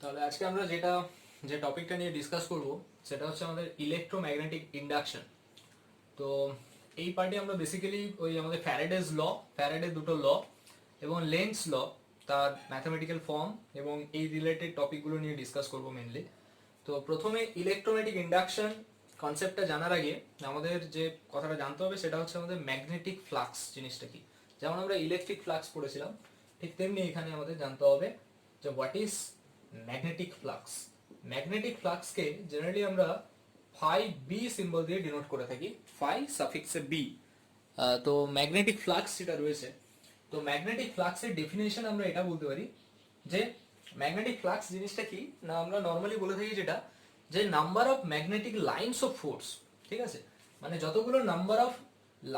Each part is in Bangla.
তাহলে আজকে আমরা যে টপিকটা নিয়ে ডিসকাস করব সেটা হচ্ছে আমাদের ইলেকট্রোম্যাগনেটিক ইন্ডাকশন। তো এই পার্টে আমরা বেসিক্যালি ওই আমাদের ফ্যারাডের দুটো ল এবং লেন্স ল, তার ম্যাথমেটিক্যাল ফর্ম এবং এই রিলেটেড টপিকগুলো নিয়ে ডিসকাস করব মেনলি। তো প্রথমে ইলেকট্রোম্যাগনেটিক ইন্ডাকশন কনসেপ্টটা জানার আগে আমাদের যে কথাটা জানতে হবে সেটা হচ্ছে আমাদের ম্যাগনেটিক ফ্লাক্স জিনিসটা কি। যেমন আমরা ইলেকট্রিক ফ্লাক্স পড়েছিলাম, ঠিক তেমনি এখানে আমাদের জানতে হবে যে what is magnetic flux. Magnetic ফ্লাক্সকে জেনারেলি আমরা ফাই বি সিম্বল দিয়ে ডিনোট করে থাকি, ফাই সাফিক্সে বি। তো ম্যাগনেটিক ফ্লাক্স যেটা রয়েছে, তো ম্যাগনেটিক ফ্লাক্সের ডেফিনেশন আমরা এটা বলতে পারি যে ম্যাগনেটিক ফ্লাক্স জিনিসটা কি না, আমরা নর্মালি বলে থাকি যেটা যে number of magnetic lines of force. ঠিক আছে, মানে যতগুলো number of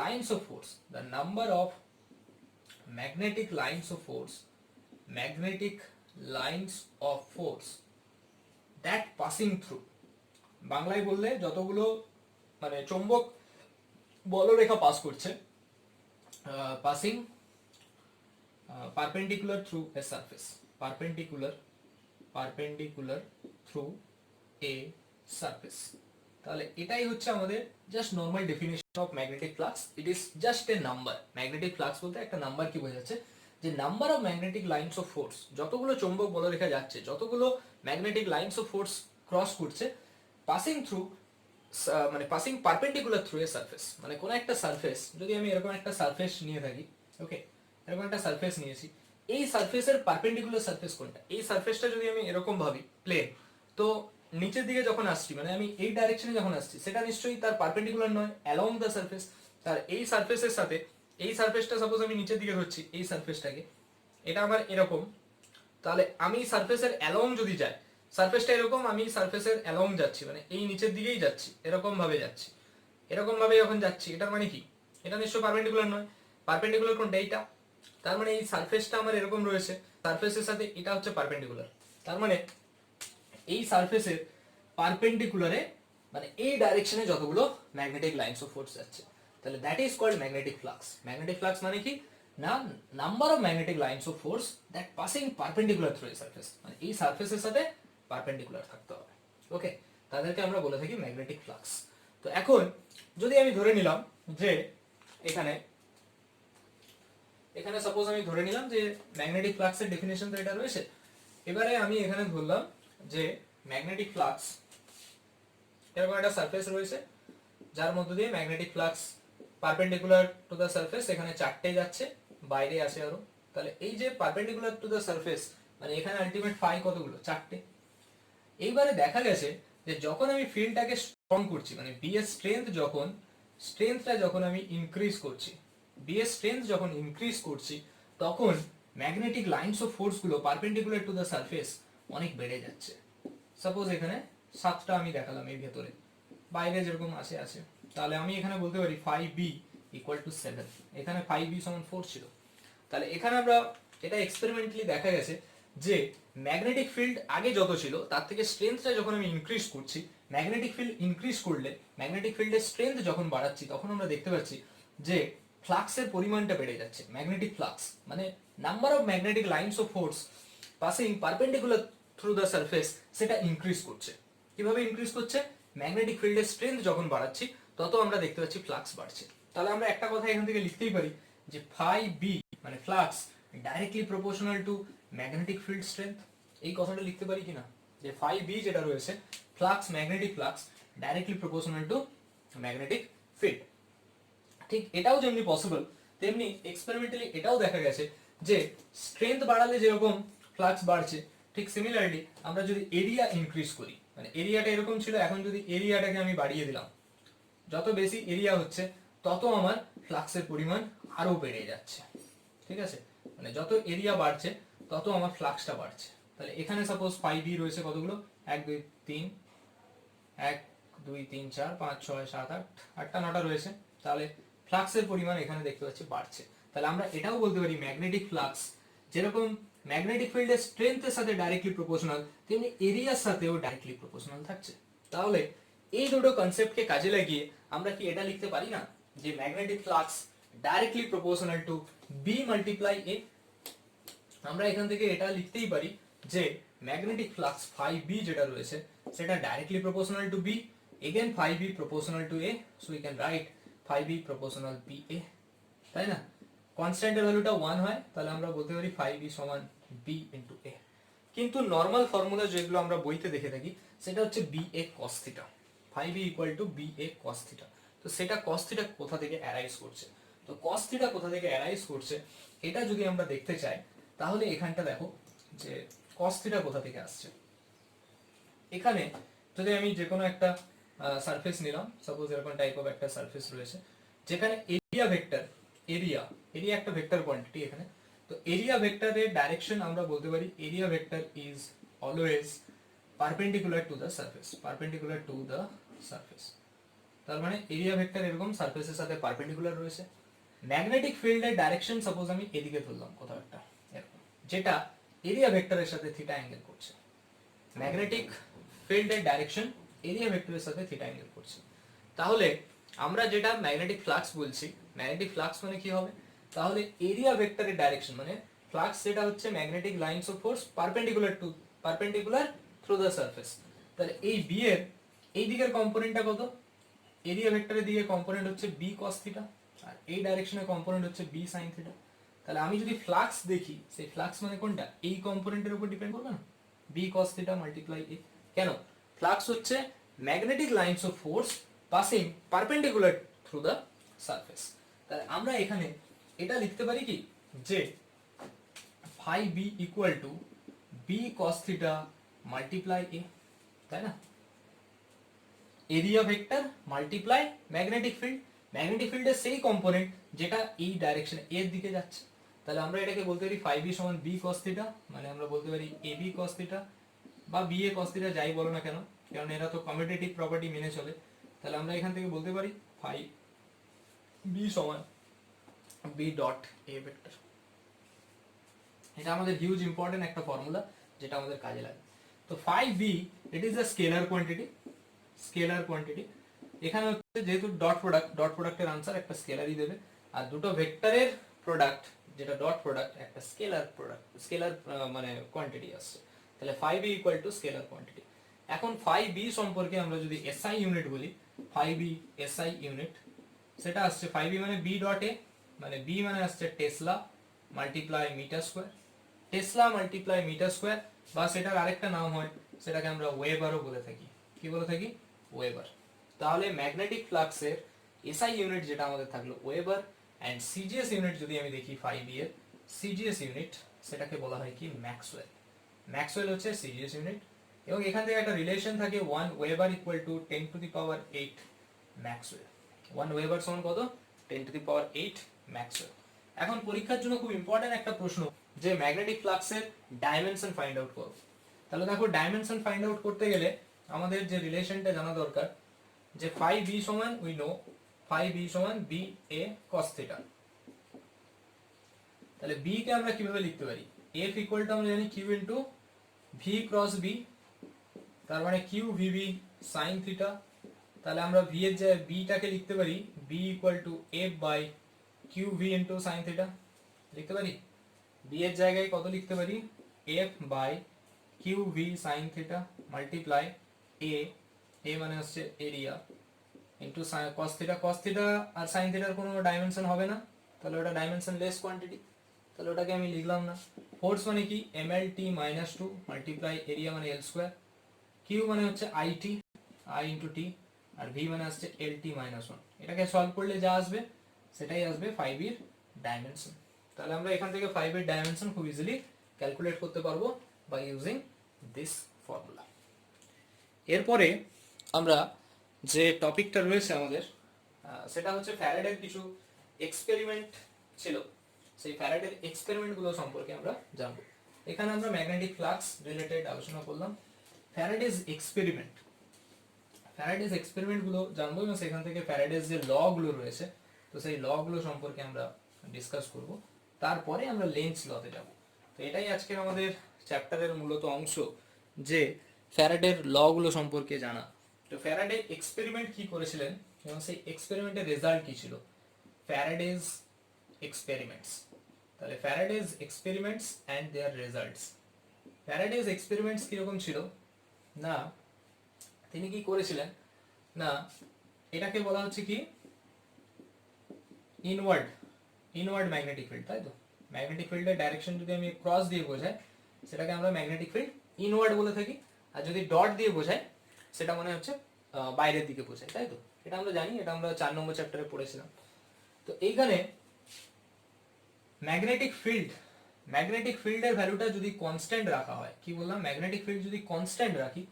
lines of force, the number of magnetic lines of force, magnetic lines of force that passing through. বাংলায় বললে যতগুলো মানে চৌম্বক বলরেখা পাস করছে, passing perpendicular through a surface, perpendicular through a surface. তাহলে এটাই হচ্ছে আমাদের just normal definition of magnetic flux. It is just a number. Magnetic flux বলতে একটা নাম্বার কি বোঝাচ্ছে, যে number of magnetic lines of force, যতগুলো চৌম্বক বলরেখা যাচ্ছে, যতগুলো magnetic lines of force cross করছে, পাসিং থ্রু মানে passing perpendicular through a surface. মানে কোনো একটা সারফেস, যদি আমি এরকম একটা সারফেস নিয়ে থাকি, ওকে, এরকম একটা সারফেস নিয়েছি, এই সারফেসের পারপেন্ডিকুলার সারফেস কোনটা, এই সারফেসটা যদি আমি এরকম ভাবি প্লেন, তো নিচের দিকে যখন আসছি মানে আমি এই ডাইরেকশনে যখন আসছি সেটা নিশ্চয়ই তার পারপেন্ডিকুলার নয় অ্যালং দ্য সারফেস। তার এই সারফেসের সাথে এই সারফেসটা সাপোজ আমি নিচের দিকে ধরছি, এই সারফেসটাকে, এটা আমার এরকম, তাহলে আমি সারফেসের অ্যালং যদি যাই, সারফেসটা এরকম, আমি সারফেসের অ্যালং যাচ্ছি মানে এই নিচের দিকেই যাচ্ছি, এরকম ভাবে যাচ্ছি, এরকম ভাবে যখন যাচ্ছি, এটার মানে কি, এটা নিশ্চয়ই পারপেন্ডিকুলার নয়। পারপেন্ডিকুলার কোনটা, এইটা। তার মানে এই সারফেসটা আমার এরকম রয়েছে, সারফেসের সাথে এটা হচ্ছে পারপেন্ডিকুলার। তার মানে এই সারফেসের পারপেন্ডিকুলারে মানে এই ডাইরেকশনে যতগুলো ম্যাগনেটিক লাইনস অফ ফোর্স যাচ্ছে, তাহলে that is called magnetic flux. Magnetic flux মানে কি না, number of magnetic lines of force that passing perpendicular through a surface, মানে এই সারফেসের সাথে পারপেন্ডিকুলার থাকতে হবে। ওকে, তাদেরকে আমরা বলে থাকি ম্যাগনেটিক ফ্লাক্স। তো এখন যদি আমি ধরে নিলাম যে এখানে এখানে সাপোজ আমি ধরে নিলাম যে ম্যাগনেটিক ফ্লাক্সের ডেফিনেশন তো এটা রয়েছে। এবারে আমি এখানে ধরলাম যে ম্যাগনেটিক ফ্লাক্স এরকম একটা সারফেস রয়েছে যার মধ্য দিয়ে magnetic flux perpendicular to the surface, এখানে চারটে যাচ্ছে, বাইরে আছে আরো। তাহলে এই যে পারপেন্ডিকুলার টু দ্য সারফেস মানে এখানে আলটিমেট ফাই কতগুলো, চারটে। এইবারে দেখা গেছে যে যখন আমি ফিল্ডটাকে স্ট্রং করছি, মানে বি এর স্ট্রেংথটা যখন আমি ইনক্রিজ করছি, বি এর স্ট্রেংথ যখন ইনক্রিজ করছি, তখন ম্যাগনেটিক লাইনস অফ ফোর্স গুলো পারপেন্ডিকুলার টু দ্য সারফেস অনেক বেড়ে যাচ্ছে। সাপোজ এখানে 7টা আমি দেখালাম এই ভেতরে, বাইরে যেরকম আছে, তাহলে আমি এখানে বলতে পারি 5b ইকুয়াল টু 7। এখানে 5b সমান 4 ছিল। তাহলে এখানে আমরা এটা এক্সপেরিমেন্টালি দেখা গেছে যে ম্যাগনেটিক ফিল্ড আগে যত ছিল তার থেকে স্ট্রেংথটা যখন আমি ইনক্রিজ করছি, ম্যাগনেটিক ফিল্ড ইনক্রিজ করলে ম্যাগনেটিক ফিল্ডের স্ট্রেংথ যখন বাড়াচ্ছি, তখন আমরা দেখতে পাচ্ছি যে ফ্লাক্সের পরিমাণটা বেড়ে যাচ্ছে। ম্যাগনেটিক ফ্লাক্স মানে number of magnetic lines of force passing perpendicular through the surface, সেটা ইনক্রিজ করছে। কিভাবে ইনক্রিজ করছে, ম্যাগনেটিক ফিল্ডের স্ট্রেংথ যখন বাড়াচ্ছি তত আমরা দেখতে পাচ্ছি ফ্লাক্স বাড়ছে। তাহলে আমরা একটা কথা এখান থেকে লিখতেই পারি যে ফাই বি মানে flux directly proportional to magnetic field strength. এই কথাটা লিখতে পারি কিনা, যে ফাই বি যেটা রয়েছে flux, magnetic flux directly proportional to magnetic field. ঠিক এটাও যেমনি পসিবল, তেমনি এক্সপেরিমেন্টালি এটাও দেখা গেছে যে স্ট্রেংথ বাড়ালে যেরকম ফ্লাক্স বাড়ছে, ঠিক সিমিলারলি আমরা যদি এরিয়া ইনক্রিজ করি, মানে এরিয়াটা এরকম ছিল, এখন যদি এরিয়াটাকে আমি বাড়িয়ে দিলাম, যত বেশি এরিয়া হচ্ছে তত আমার ফ্লাক্সের পরিমাণ আরো বেড়ে যাচ্ছে। ঠিক আছে, মানে যত এরিয়া বাড়ছে তত আমার ফ্লাক্সটা বাড়ছে। তাহলে এখানে সাপোজ 5b রয়েছে কতগুলো, 1 2 3 1 2 3 4 5 6 7 8 8টা 9টা রয়েছে। তাহলে ফ্লাক্সের পরিমাণ এখানে দেখতে পাচ্ছি বাড়ছে। তাহলে আমরা এটাও বলতে পারি ম্যাগনেটিক ফ্লাক্স যেরকম ম্যাগনেটিক ফিল্ডের স্ট্রেংথের সাথে ডাইরেক্টলি প্রপোর্শনাল, তেমনি এরিয়ার সাথেও ডাইরেক্টলি প্রপোর্শনাল থাকছে। তাহলে এই দুটো কনসেপ্টকে কাজে লাগিয়ে আমরা কি এটা লিখতে পারি না যে magnetic flux directly proportional to B multiply A. আমরা এখান থেকে এটা লিখতেই পারি যে ম্যাগনেটিক ফ্লাক্স ফাই বি যেটা রয়েছে সেটা directly proportional to B, again phi B proportional to A, so we can write phi B proportional B A, তাই না? কনস্ট্যান্টের ভ্যালুটা 1 হয়, তাহলে আমরা বলতে পারি ফাই বি সমান বি ইন্টু এ। কিন্তু নর্মাল ফর্মুলা যেগুলো আমরা বইতে দেখে থাকি সেটা হচ্ছে B A cos theta, phi B equal to B A cos theta. তো সেটা কস থিটা কোথা থেকে অ্যারাইজ করছে? তো কস থিটা কোথা থেকে অ্যারাইজ করছে এটা যদি আমরা দেখতে চাই তাহলে এখানটা দেখো যে কস থিটা কোথা থেকে আসছে। এখানে যদি আমি যে কোনো একটা সারফেস নিলাম, সাপোজ এরকম টাইপ অফ একটা সারফেস রয়েছে যেখানে এরিয়া ভেক্টর, এরিয়া একটা ভেক্টর কোয়ান্টিটি এখানে, তো এরিয়া ভেক্টরের ডাইরেকশন আমরা বলতে পারি area vector is always perpendicular to the surface, perpendicular to the surface. তার মানে এরিয়া ভেক্টর এরকম সারফেসের সাথে পারপেন্ডিকুলার রয়েছে। ম্যাগনেটিক ফিল্ডের ডাইরেকশন সাপোজ আমি এদিকে ধরলাম কোথাও একটা এরকম, যেটা এরিয়া ভেক্টরের সাথে থিটা অ্যাঙ্গেল করছে। ম্যাগনেটিক ফিল্ডের ডাইরেকশন এরিয়া ভেক্টরের সাথে থিটা অ্যাঙ্গেল করছে। তাহলে আমরা যেটা ম্যাগনেটিক ফ্লাক্স বলছি, ম্যাগনেটিক ফ্লাক্স মানে কি হবে? তাহলে এরিয়া ভেক্টরের ডাইরেকশন মানে ফ্লাক্স যেটা হচ্ছে magnetic lines of force perpendicular through the surface. তাহলে এই বি এর এই দিকের কম্পোনেন্টটা কত? এরিয়া ভেক্টরের দিকে কম্পোনেন্ট হচ্ছে বি কস থিটা, আর এই ডাইরেকশনের কম্পোনেন্ট হচ্ছে বি সাইন থিটা। তাহলে আমি যদি ফ্লাক্স দেখি, সেই ফ্লাক্স মানে কোনটা? এই কম্পোনেন্টের উপর ডিপেন্ড করবে না, B cos theta multiply A. কেন? ফ্লাক্স হচ্ছে magnetic lines of force passing perpendicular through the surface. তাহলে আমরা এখানে এটা লিখতে পারি কি যে phi B equal to B cos theta multiply A, তাই না? Area vector multiply magnetic field, magnetic ফিল্ডের সেই কম্পোনেন্ট যেটা এই ডাইরেকশনে এর দিকে যাচ্ছে। তাহলে আমরা এটাকে বলতে পারি ফাই বি সমান বি কস থিটা, মানে আমরা বলতে পারি এ বি কস থিটা বা বি এ কস থিটা, যাই বলো না কেন, কারণ এরা তো কমিউটেটিভ প্রপার্টি মেনে চলে। তাহলে আমরা এখান থেকে বলতে পারি ফাই বি সমান বি ডট এ ভেক্টর। এটা আমাদের হিউজ ইম্পর্টেন্ট একটা ফর্মুলা যেটা আমাদের কাজে লাগে। তো phi B it is a scalar quantity, scalar quantity. এখানে হচ্ছে যেহেতু ডট প্রোডাক্টের আনসার একটা স্কেলারই দেবে, আর দুটো ভেক্টরের প্রোডাক্ট যেটা ডট প্রোডাক্ট একটা স্কেলার মানে কোয়ান্টিটি আসছে। তাহলে phi B equal to scalar quantity. এখন ফাই বি সম্পর্কে আমরা যদি এসআই ইউনিট বলি, ফাই বি এসআই ইউনিট সেটা আসছে ফাই বি মানে বি ডট এ, মানে বি মানে আসছে tesla multiply metre square, tesla multiply metre square, বা সেটার আরেকটা নাম হয় সেটাকে আমরা ওয়েবারও বলে থাকি। কি বলে থাকি? ওয়েবার। তাহলে ম্যাগনেটিক ফ্লাক্সের এসআই ইউনিট যেটা আমাদের থাকলো ওয়েবার, অ্যান্ড সিজিএস ইউনিট যদি আমি দেখি ফাই বি এর সিজিএস ইউনিট সেটাকে বলা হয় কি ম্যাক্সওয়েল। ম্যাক্সওয়েল হচ্ছে সিজিএস ইউনিট, এবং এখান থেকে একটা রিলেশন থাকে 1 weber equal to 10 to the power 8 Maxwell. 1 weber সমান কত? 10 টু দি পাওয়ার 8 ম্যাক্সওয়েল। এখন পরীক্ষার জন্য খুব ইম্পর্টেন্ট একটা প্রশ্ন যে ম্যাগনেটিক ফ্লাক্সের ডাইমেনশন ফাইন্ড আউট করো। তাহলে দেখো ডাইমেনশন ফাইন্ড আউট করতে গেলে আমাদের যে রিলেশনটা জানা দরকার যে ফাই বি সমান উই নো ফাই বি সমান বি এ কস থিটা। তাহলে বি কে আমরা কিভাবে লিখতে পারি? এফ ইকুয়াল টু আমরা জানি Q into V cross B, তার মানে কিউ ভিবি সাইন থিটা। তাহলে আমরা ভি এর জায়গায় বি টাকে লিখতে পারি B equal to F by Q V into sine theta. লিখতে পারি বি এর জায়গায় কত লিখতে পারি? F by Q V sine theta multiply A, A মানে হচ্ছে area, into cos theta. Cos theta আর সাইন থিটার কোনো ডাইমেনশন হবে না, তাহলে ওটা ডাইমেনশন লেস কোয়ান্টিটি, তাহলে ওটাকে আমি লিখলাম না। ফোর্স মানে কি? M L T minus two multiply area মানে এল স্কোয়ার, কিউ মানে হচ্ছে I T, I into T, আর ভি মানে আসছে এল টি মাইনাস ওয়ান। এটাকে সলভ করলে যা আসবে সেটাই আসবে ফাইভ এর ডাইমেনশন। তাহলে আমরা এখান থেকে ফাইভ এর ডাইমেনশন খুব ইজিলি ক্যালকুলেট করতে পারবো বাই ইউজিং দিস ফর্মুলা। এরপরে আমরা যে টপিকটা রয়েছে আমাদের সেটা হচ্ছে ফ্যারাডের কিছু এক্সপেরিমেন্ট ছিল, সেই ফ্যারাডের এক্সপেরিমেন্টগুলো সম্পর্কে আমরা জানবো। এখানে আমরা ম্যাগনেটিক ফ্লাক্স রিলেটেড আলোচনা করলাম। ফ্যারাডেজ এক্সপেরিমেন্টগুলো জানবো, এবং সেখান থেকে ফ্যারাডেজ যে ল গুলো রয়েছে তো সেই ল গুলো সম্পর্কে আমরা ডিসকাস করব। তারপরে আমরা লেন্স লতে যাব। তো এটাই আজকের আমাদের চ্যাপ্টারের মূলত অংশ, যে ফ্যারাডের ল গুলো সম্পর্কে জানা। তো ফ্যারাডে এক্সপেরিমেন্ট কি করেছিলেন এবং সেই এক্সপেরিমেন্টের রেজাল্ট কি ছিল? Faraday's experiments. তাহলে Faraday's experiments and their results. Faraday's experiments কিরকম ছিল না, তিনি কি করেছিলেন না, এটাকে বলা হচ্ছে কি ইনওয়ার্ড ম্যাগনেটিক ফিল্ড, তাই তো। ম্যাগনেটিক ফিল্ডের ডাইরেকশন যদি আমি ক্রস দিয়ে বোঝাই সেটাকে আমরা ম্যাগনেটিক ফিল্ড ইনওয়ার্ড বলে থাকি, আর যদি ডট দিয়ে বোঝাই সেটা মনে হচ্ছে বাইরের দিকে বোঝায়, তাই তো। এটা আমরা জানি, এটা আমরা 4 নম্বর চ্যাপ্টারে পড়েছিলাম। তো এইখানে ম্যাগনেটিক ফিল্ডের ভ্যালুটা যদি কনস্ট্যান্ট রাখা হয়, কি বললাম, ম্যাগনেটিক ফিল্ড যদি কনস্ট্যান্ট রাখি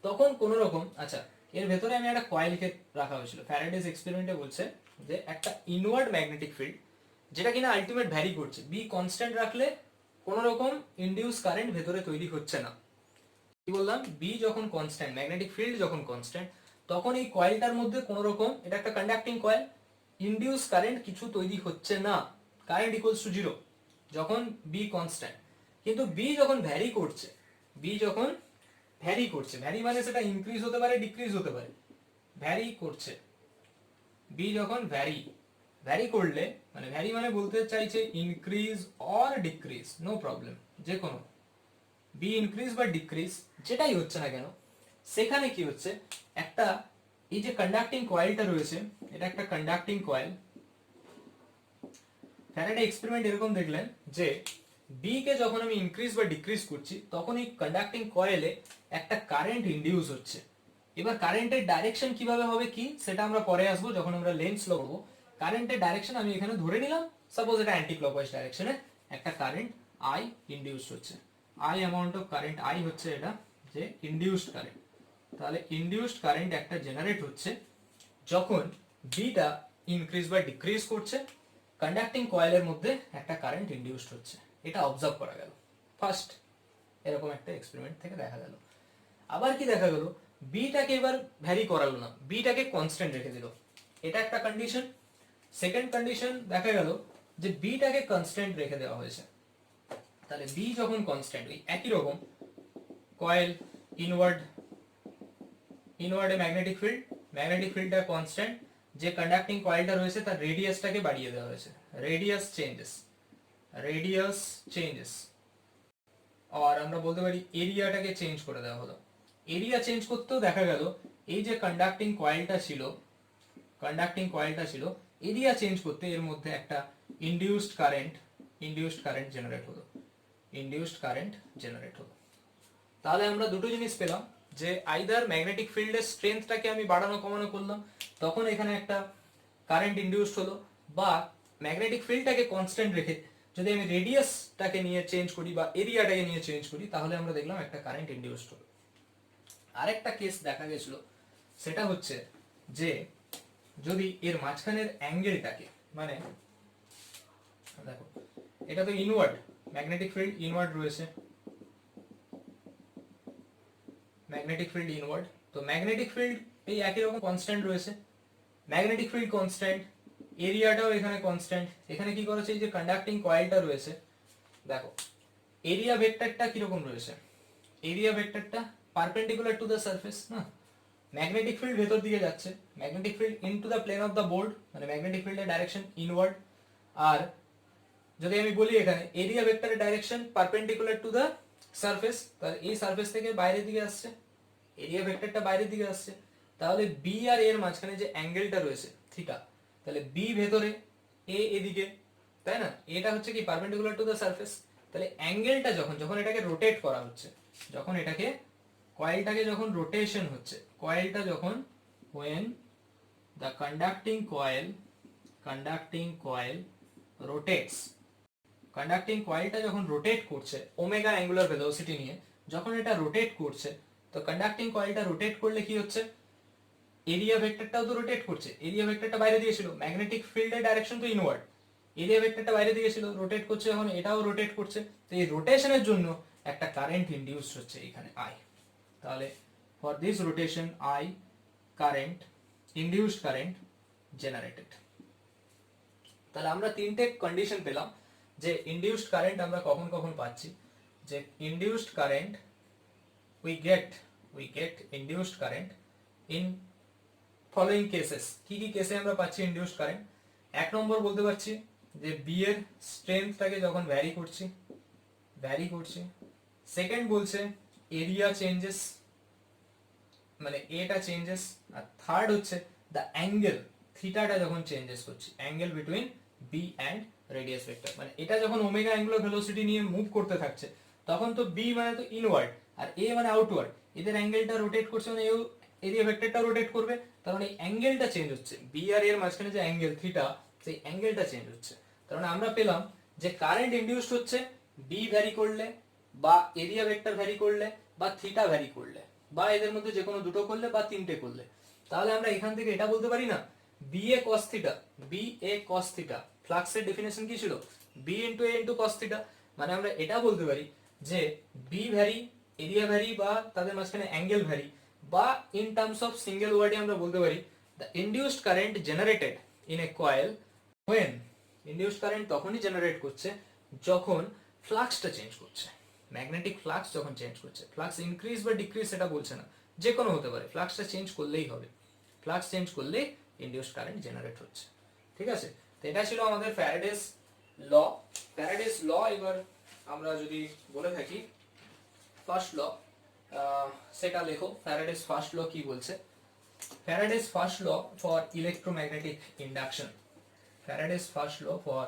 তখন কোন রকম, আচ্ছা এর ভেতরে আমি একটা কয়েলকে রাখা হয়েছিল, ফ্যারাডেজ এক্সপেরিমেন্টে বলছে যে একটা ইনওয়ার্ড ম্যাগনেটিক ফিল্ড যেটা কিনা আলটিমেট ভ্যারি করছে, বি কনস্ট্যান্ট রাখলে কোন রকম ইনডিউস কারেন্ট ভেতরে তৈরি হচ্ছে না। কি বললাম, বি যখন কনস্ট্যান্ট, ম্যাগনেটিক ফিল্ড যখন কনস্ট্যান্ট, তখন এই কয়েলটার মধ্যে কোন রকম, এটা একটা কন্ডাক্টিং কয়েল, ইনডিউস কারেন্ট কিছু তৈরি হচ্ছে না, কারেন্ট ইকুয়ালস টু 0 যখন বি কনস্ট্যান্ট। কিন্তু বি যখন ভ্যারি করছে, ভ্যারি মানে সেটা ইনক্রিজ হতে পারে, ডিক্রিজ হতে পারে, ভ্যারি করছে, বি যখন ভ্যারি করলে, মানে ভ্যারি মানে বলতে চাইছে increase or decrease, no problem, যে কোনো বি ইনক্রিজ বা ডিক্রিজ যেটাই হচ্ছে না কেন, সেখানে কি হচ্ছে, একটা এই যে কন্ডাক্টিং কয়েলটা রয়েছে, এটা একটা কন্ডাক্টিং কয়েল। ফ্যারাডে এক্সপেরিমেন্ট এরকম দেখলেন যে বি কে যখন আমি ইনক্রিজ বা ডিক্রিজ করছি তখন এই কন্ডাক্টিং কয়েলে একটা কারেন্ট ইনডিউস হচ্ছে। এবার কারেন্টের ডাইরেকশন কিভাবে হবে কি সেটা আমরা পরে আসবো যখন আমরা লেন্স ল করবো। কারেন্টের ডাইরেকশন আমি এখানে ধরে নিলাম, সাপোজ এটা অ্যান্টি ক্লকওয়াইজ ডাইরেকশনে একটা কারেন্ট আই ইনডিউস হচ্ছে, I amount of current I হচ্ছে এটা যে ইনডিউসড কারেন্ট। তাহলে ইনডিউসড কারেন্ট একটা জেনারেট হচ্ছে যখন বিটা ইনক্রিজ বা ডিক্রিজ করছে, কন্ডাক্টিং কয়েলের মধ্যে একটা কারেন্ট ইনডিউসড হচ্ছে, এটা অবজার্ভ করা গেল ফার্স্ট, এরকম একটা এক্সপেরিমেন্ট থেকে দেখা গেল। আবার কি দেখা গেল, বিটাকে এবার ভ্যারি করালো না, বিটাকে কনস্ট্যান্ট রেখে দিল, এটা একটা কন্ডিশন। সেকেন্ড কন্ডিশন দেখা গেল যে বিটাকে কনস্ট্যান্ট রেখে দেওয়া হয়েছে, তাহলে বি যখন কনস্ট্যান্ট, ওই একই রকম কয়েল ইনওয়ার্ডে ম্যাগনেটিক ফিল্ডটা কনস্ট্যান্ট, যে কন্ডাক্টিং কয়েলটা রয়েছে তার রেডিয়াসটাকে বাড়িয়ে দেওয়া হয়েছে, রেডিয়াস চেঞ্জেস, আর আমরা বলতে পারি এরিয়াটাকে চেঞ্জ করে দেওয়া হলো। এরিয়া চেঞ্জ করতেও দেখা গেল এই যে কন্ডাক্টিং কয়েলটা ছিল, এরিয়া চেঞ্জ করতে এর মধ্যে একটা ইনডিউসড কারেন্ট জেনারেট হলো। তাহলে আমরা দুটো জিনিস পেলাম, যে আইদার ম্যাগনেটিক ফিল্ডের স্ট্রেংথটাকে আমি বাড়ানো কমানো করলাম তখন এখানে একটা কারেন্ট ইনডিউসড হলো, বা ম্যাগনেটিক ফিল্ডটাকে কনস্ট্যান্ট রেখে যদি আমি রেডিয়াসটাকে নিয়ে চেঞ্জ করি বা এরিয়াটাকে নিয়ে চেঞ্জ করি তাহলে আমরা দেখলাম একটা কারেন্ট ইনডিউসড হলো। আরেকটা কেস দেখা গেছিল, সেটা হচ্ছে যে যদি এর মাঝখানের অ্যাঙ্গেলটাকে, মানে দেখো এটা তো ইনওয়ার্ড, ম্যাগনেটিক ফিল্ড ইনওয়ার্ড রয়েছে, তো ম্যাগনেটিক ফিল্ড এই একই রকম কনস্ট্যান্ট রয়েছে, ম্যাগনেটিক ফিল্ড কনস্ট্যান্ট, এরিয়াটাও এখানে কনস্ট্যান্ট। এখানে কি করেছে, এই যে কন্ডাক্টিং কয়েলটা রয়েছে, দেখো এরিয়া ভেক্টরটা কিরকম রয়েছে, এরিয়া ভেক্টরটা পারপেন্ডিকুলার টু দ্য সারফেস না, ম্যাগনেটিক ফিল্ড ভেতর দিকে যাচ্ছে, magnetic field into the plane of the board, মানে ম্যাগনেটিক ফিল্ডের ডাইরেকশন ইনওয়ার্ড। আর যদি আমি বলি এখানে এরিয়া ভেক্টরের direction perpendicular to the surface, তাহলে এই সারফেস থেকে বাইরের দিকে আসছে, এরিয়া ভেক্টরটা বাইরের দিকে আসছে, তাহলে বি আর এর মাঝখানে যে অ্যাঙ্গেলটা রয়েছে থিটা, তাহলে বি ভেতরে, এ এদিকে, তাই না, এটা হচ্ছে কি পারপেন্ডিকুলার টু দ্য সারফেস। তাহলে অ্যাঙ্গেলটা যখন এটাকে রোটেট করা হচ্ছে, যখন এটাকে কয়েলটাকে যখন রোটেশন হচ্ছে, কয়েলটা যখন when the conducting coil rotates, conducting কয়েলটা যখন রোটেট করছে ওমেগা অ্যাঙ্গুলার ভেলোসিটি নিয়ে, যখন এটা রোটেট করছে, তো কন্ডাক্টিং কয়েলটা রোটেট করলে কি হচ্ছে, এরিয়া ভেক্টরটাও তো রোটেট করছে, এরিয়া ভেক্টরটা বাইরে দিকে ছিল, ম্যাগনেটিক ফিল্ডের ডাইরেকশন তো ইনওয়ার্ড, এরিয়া ভেক্টরটা বাইরে দিকে ছিল, রোটেট করছে যখন, এটাও রোটেট করছে, তো এই রোটেশনের জন্য একটা কারেন্ট ইনডিউস হচ্ছে এখানে আই। তাহলে for this rotation I current, induced current generated. তাহলে আমরা তিনটে কন্ডিশন পেলাম যে ইনডিউসড কারেন্ট আমরা কখন কখন পাচ্ছি, যে induced current we get induced current in following cases। কি কি কেসে আমরা পাচ্ছি ইনডিউসড কারেন্ট? এক নম্বর বলতে পারছি যে বি এর স্ট্রেংথটাকে যখন ভ্যারি করছি, সেকেন্ড বলছে এরিয়া চেঞ্জেস, মানে এটা চেঞ্জেস। আর থার্ড হচ্ছে দ্য অ্যাঙ্গেল, থিটাটা যখন চেঞ্জেস করছি, angle between B and radius vector, মানে এটা যখন ওমেগা অ্যাঙ্গুলার ভেলোসিটি নিয়ে মুভ করতে থাকছে তখন তো বি মানে তো ইনওয়ার্ড আর এ মানে আউটওয়ার্ড, এদের অ্যাঙ্গেলটা রোটেট করছে মানে এও এরিয়া ভেক্টরটা রোটেট করবে, তার মানে অ্যাঙ্গেলটা চেঞ্জ হচ্ছে, বি আর এর মাঝখানে যে অ্যাঙ্গেল থিটা সেই অ্যাঙ্গেলটা চেঞ্জ হচ্ছে। তার মানে আমরা পেলাম যে কারেন্ট ইনডিউসড হচ্ছে বি ভ্যারি করলে বা এরিয়া ভেক্টর ভ্যারি করলে বা থিটা ভ্যারি করলে বা এদের মধ্যে যে কোনো দুটো করলে বা তিনটে করলে, তাহলে আমরা এখান থেকে এটা বলতে পারি না B A cos theta, B A cos theta, ফ্লাক্সের ডেফিনেশন কি ছিল B into a into cos theta, মানে আমরা এটা বলতে পারি যে বি ভ্যারি, এরিয়া ভ্যারি বা তাদের মাঝখানে অ্যাঙ্গেল ভ্যারি, বা ইন টার্মস অফ সিঙ্গেল ওয়ার্ডে আমরা বলতে পারি the induced current generated in a coil when, induced current তখনই জেনারেট করছে যখন ফ্লাক্সটা চেঞ্জ করছে, ম্যাগনেটিক ফ্লাক্স যখন চেঞ্জ করছে, ফ্লাক্স ইনক্রিজ বা ডিক্রিজ সেটা বলছে না, যে কোনো হতে পারে, ফ্লাক্সটা চেঞ্জ করলেই হবে, ফ্লাক্স চেঞ্জ করলেই ইনডিউসড কারেন্ট জেনারেট হচ্ছে। ঠিক আছে, তো এটা ছিল আমাদের ফ্যারাডেস ল। ফ্যারাডেস ল এবার আমরা যদি বলে থাকি ফার্স্ট ল, সেটা লেখো, ফ্যারাডেস ফার্স্ট ল কি বলছে। Faraday's first law for electromagnetic induction, Faraday's first law for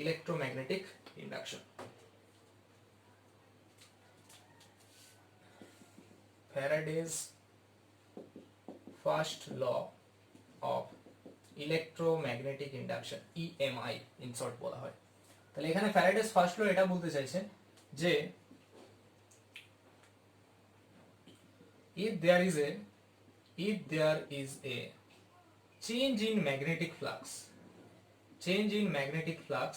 electromagnetic induction. Faraday's first law of electromagnetic induction, EMI in short বলা হয়। তাহলে এখানে ফ্যারাডেস ফার্স্ট ল এটা বলতে চাইছে যে if there is a change in magnetic flux